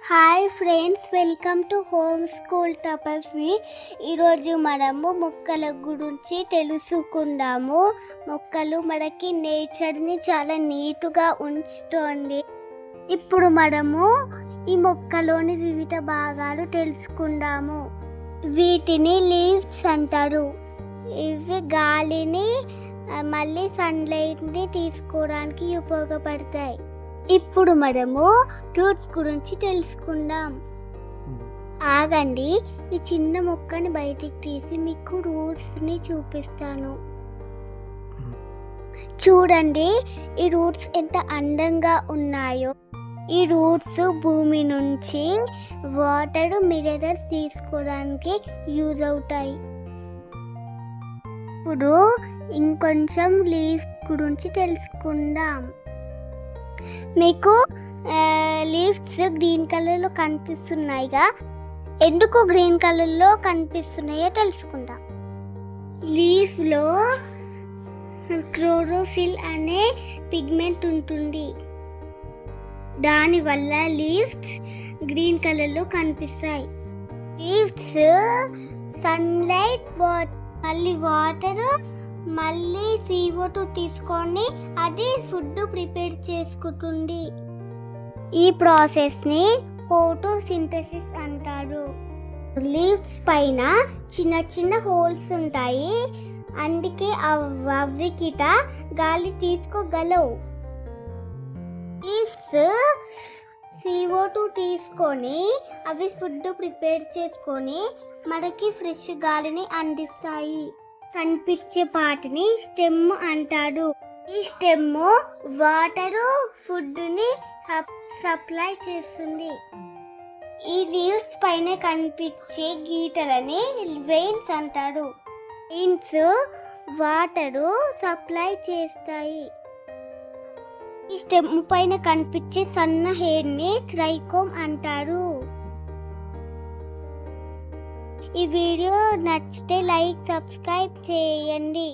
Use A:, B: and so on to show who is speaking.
A: Hi friends, welcome to home school తపస్వి. ఈరోజు మనము మొక్కల గురించి తెలుసుకుందాము. మొక్కలు మనకి నేచర్ని చాలా నీట్గా ఉంచుతుంది. ఇప్పుడు మనము ఈ మొక్కలోని వివిధ భాగాలు తెలుసుకుందాము. వీటిని లీవ్స్ అంటారు. ఇవి గాలిని మళ్ళీ సన్లైట్ని తీసుకోవడానికి ఉపయోగపడతాయి. ఇప్పుడు మనము రూట్స్ గురించి తెలుసుకుందాం. ఆగండి, ఈ చిన్న మొక్కని బయటికి తీసి మీకు రూట్స్ని చూపిస్తాను. చూడండి, ఈ రూట్స్ ఎంత అందంగా ఉన్నాయో. ఈ రూట్స్ భూమి నుంచి వాటర్ మినరల్స్ తీసుకోవడానికి యూజ్ అవుతాయి. ఇప్పుడు ఇంకొంచెం లీఫ్ గురించి తెలుసుకుందాం. మీకు లీవ్స్ గ్రీన్ కలర్లో కనిపిస్తున్నాయిగా, ఎందుకు గ్రీన్ కలర్లో కనిపిస్తున్నాయో తెలుసుకుందాం. లీఫ్లో క్లోరోఫిల్ అనే పిగ్మెంట్ ఉంటుంది. దానివల్ల లీవ్స్ గ్రీన్ కలర్లో కనిపిస్తాయి. లీవ్స్ సన్లైట్, మళ్ళీ వాటర్, మళ్ళీ CO2 తీసుకొని అది ఫుడ్ ప్రిపేర్ చేసుకుంటుంది. ఈ ప్రాసెస్ని ఫోటోసింథసిస్ అంటారు. లీవ్స్ పైన చిన్న చిన్న హోల్స్ ఉంటాయి, అందుకే అవికిట గాలి తీసుకోగలవు. లీవ్స్ CO2 తీసుకొని అవి ఫుడ్ ప్రిపేర్ చేసుకొని మనకి ఫ్రెష్ గాలిని అందిస్తాయి. కనిపించే పార్ట్ని స్టెమ్ అంటారు. ఈ స్టెమ్ వాటర్, ఫుడ్ని సప్లై చేస్తుంది. ఈ లీవ్స్ పైన కనిపించే గీతలని వెయిన్స్ అంటారు. వెయిన్స్ వాటర్ సప్లై చేస్తాయి. ఈ స్టెమ్ పైన కనిపించే సన్న హెయిర్ని ట్రైకోమ్ అంటారు. ఈ వీడియో నచ్చితే లైక్, సబ్స్క్రైబ్ చేయండి.